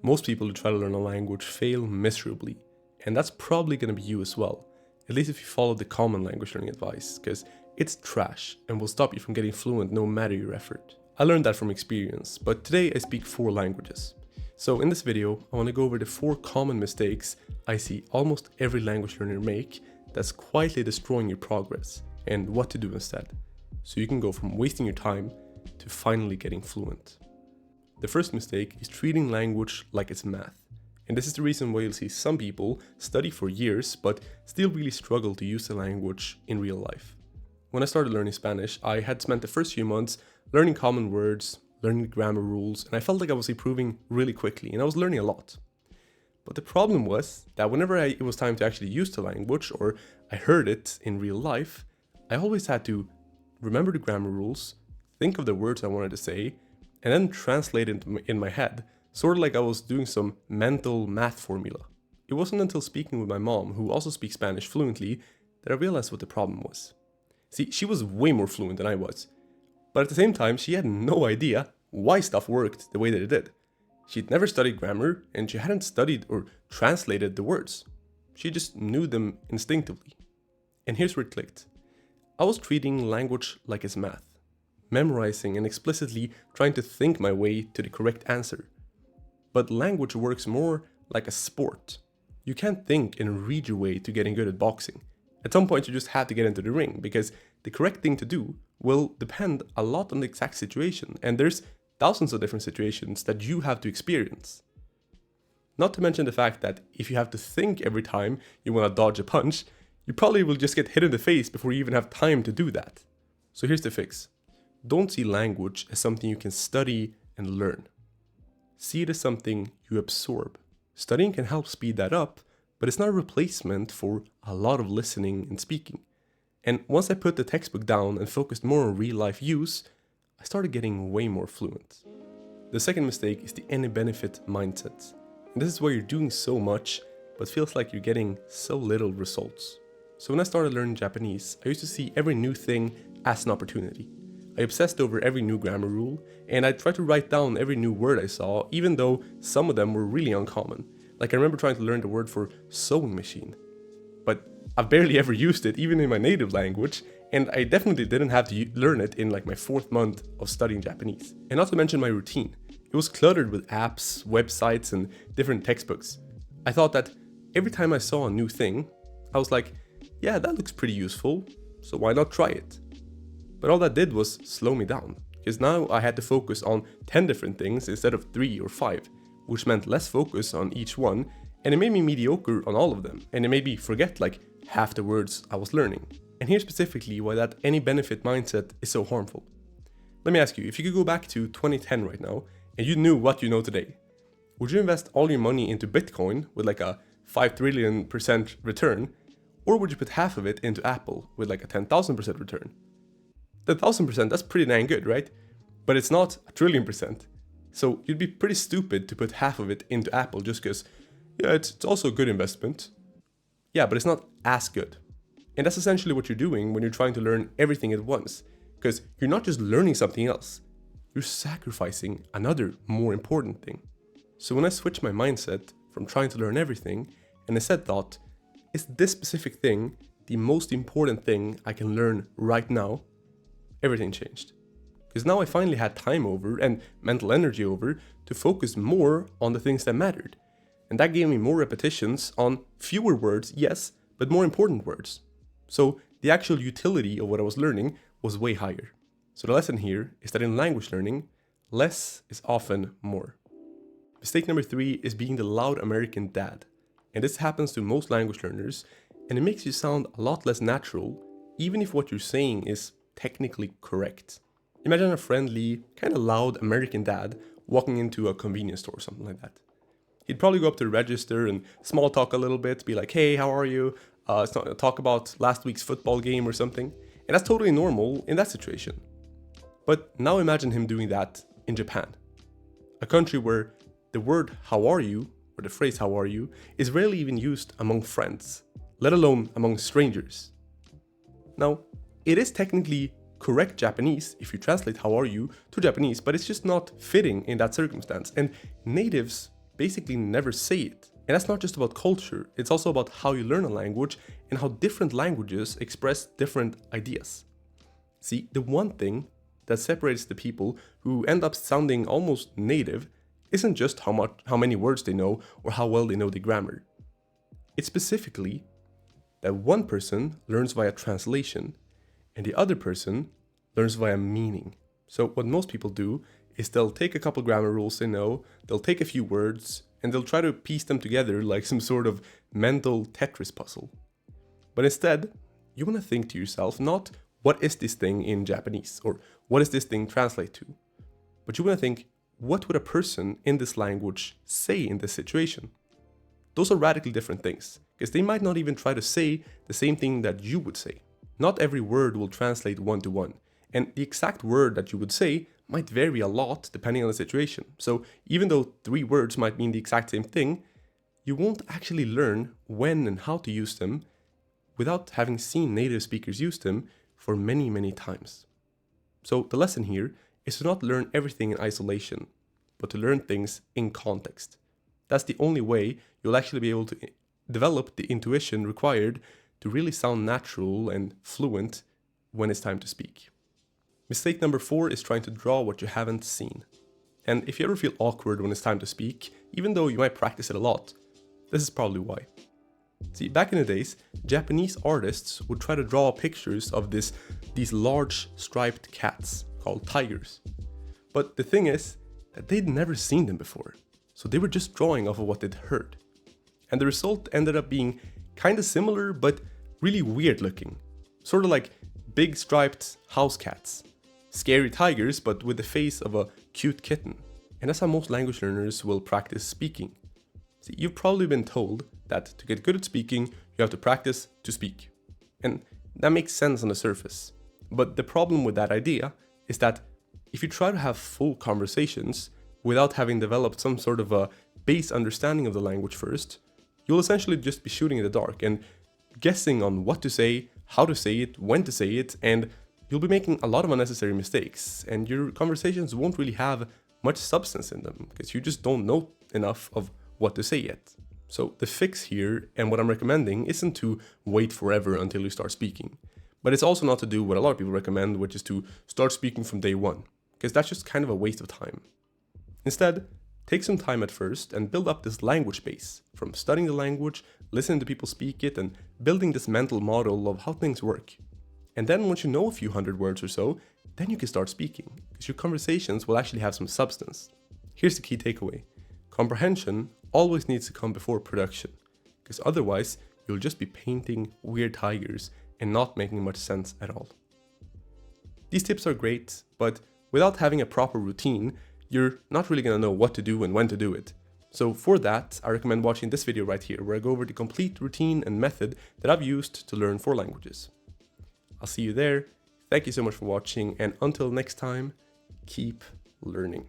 Most people who try to learn a language fail miserably, and that's probably going to be you as well, at least if you follow the common language learning advice, because it's trash and will stop you from getting fluent no matter your effort. I learned that from experience, but today I speak 4 languages. So in this video, I want to go over the 4 common mistakes I see almost every language learner make that's quietly destroying your progress, and what to do instead, so you can go from wasting your time to finally getting fluent. The first mistake is treating language like it's math. And this is the reason why you'll see some people study for years but still really struggle to use the language in real life. When I started learning Spanish, I had spent the first few months learning common words, learning the grammar rules, and I felt like I was improving really quickly and I was learning a lot. But the problem was that whenever it was time to actually use the language or I heard it in real life, I always had to remember the grammar rules, think of the words I wanted to say, and then translate it in my head, sort of like I was doing some mental math formula. It wasn't until speaking with my mom, who also speaks Spanish fluently, that I realized what the problem was. See, she was way more fluent than I was, but at the same time, she had no idea why stuff worked the way that it did. She'd never studied grammar, and she hadn't studied or translated the words. She just knew them instinctively. And here's where it clicked. I was treating language like it's math, memorizing and explicitly trying to think my way to the correct answer. But language works more like a sport. You can't think and read your way to getting good at boxing. At some point you just have to get into the ring, because the correct thing to do will depend a lot on the exact situation, and there's thousands of different situations that you have to experience. Not to mention the fact that if you have to think every time you want to dodge a punch, you probably will just get hit in the face before you even have time to do that. So here's the fix. Don't see language as something you can study and learn. See it as something you absorb. Studying can help speed that up, but it's not a replacement for a lot of listening and speaking. And once I put the textbook down and focused more on real life use, I started getting way more fluent. The second mistake is the any benefit mindset. And this is where you're doing so much, but feels like you're getting so little results. So when I started learning Japanese, I used to see every new thing as an opportunity. I obsessed over every new grammar rule, and I tried to write down every new word I saw, even though some of them were really uncommon. Like I remember trying to learn the word for sewing machine. But I've barely ever used it, even in my native language, and I definitely didn't have to learn it in like my 4th month of studying Japanese. And not to mention my routine. It was cluttered with apps, websites, and different textbooks. I thought that every time I saw a new thing, I was like, yeah, that looks pretty useful, so why not try it? But all that did was slow me down, because now I had to focus on 10 different things instead of 3 or 5, which meant less focus on each one, and it made me mediocre on all of them, and it made me forget like half the words I was learning. And here's specifically why that any benefit mindset is so harmful. Let me ask you, if you could go back to 2010 right now, and you knew what you know today, would you invest all your money into Bitcoin with like a 5 trillion% return, or would you put half of it into Apple with like a 10,000% return? 10,000%, that's pretty dang good, right? But it's not a trillion%. So you'd be pretty stupid to put half of it into Apple just because, yeah, it's also a good investment. Yeah, but it's not as good. And that's essentially what you're doing when you're trying to learn everything at once. Because you're not just learning something else, you're sacrificing another more important thing. So when I switched my mindset from trying to learn everything, and instead thought, is this specific thing the most important thing I can learn right now? Everything changed. Because now I finally had time over and mental energy over to focus more on the things that mattered. And that gave me more repetitions on fewer words, yes, but more important words. So the actual utility of what I was learning was way higher. So the lesson here is that in language learning, less is often more. Mistake number 3 is being the loud American dad. And this happens to most language learners, and it makes you sound a lot less natural, even if what you're saying is technically correct. Imagine a friendly, kind of loud American dad walking into a convenience store or something like that. He'd probably go up to the register and small talk a little bit, be like, hey, how are you? Talk about last week's football game or something. And that's totally normal in that situation. But now imagine him doing that in Japan, a country where the word how are you, or the phrase how are you, is rarely even used among friends, let alone among strangers. Now, it is technically correct Japanese if you translate how are you to Japanese, but it's just not fitting in that circumstance. And natives basically never say it. And that's not just about culture, it's also about how you learn a language and how different languages express different ideas. See, the one thing that separates the people who end up sounding almost native isn't just how many words they know or how well they know the grammar. It's specifically that one person learns via translation and the other person learns via meaning. So what most people do is they'll take a couple grammar rules they know, they'll take a few words, and they'll try to piece them together like some sort of mental Tetris puzzle. But instead, you want to think to yourself, not what is this thing in Japanese, or what does this thing translate to? But you want to think, what would a person in this language say in this situation? Those are radically different things, because they might not even try to say the same thing that you would say. Not every word will translate one-to-one, and the exact word that you would say might vary a lot depending on the situation. So even though 3 words might mean the exact same thing, you won't actually learn when and how to use them without having seen native speakers use them for many, many times. So the lesson here is to not learn everything in isolation, but to learn things in context. That's the only way you'll actually be able to develop the intuition required to really sound natural and fluent when it's time to speak. Mistake number 4 is trying to draw what you haven't seen. And if you ever feel awkward when it's time to speak, even though you might practice it a lot, this is probably why. See, back in the days, Japanese artists would try to draw pictures of these large striped cats called tigers. But the thing is that they'd never seen them before, so they were just drawing off of what they'd heard. And the result ended up being kind of similar, but really weird looking. Sort of like big striped house cats. Scary tigers, but with the face of a cute kitten. And that's how most language learners will practice speaking. See, you've probably been told that to get good at speaking, you have to practice to speak. And that makes sense on the surface. But the problem with that idea is that if you try to have full conversations without having developed some sort of a base understanding of the language first, you'll essentially just be shooting in the dark and guessing on what to say, how to say it, when to say it, and you'll be making a lot of unnecessary mistakes, and your conversations won't really have much substance in them because you just don't know enough of what to say yet. So the fix here, and what I'm recommending, isn't to wait forever until you start speaking, but it's also not to do what a lot of people recommend, which is to start speaking from day one, because that's just kind of a waste of time. Instead, take some time at first and build up this language base, from studying the language, listening to people speak it, and building this mental model of how things work. And then once you know a few hundred words or so, then you can start speaking, because your conversations will actually have some substance. Here's the key takeaway. Comprehension always needs to come before production, because otherwise you'll just be painting weird tigers and not making much sense at all. These tips are great, but without having a proper routine, you're not really going to know what to do and when to do it. So for that, I recommend watching this video right here, where I go over the complete routine and method that I've used to learn 4 languages. I'll see you there. Thank you so much for watching, and until next time, keep learning.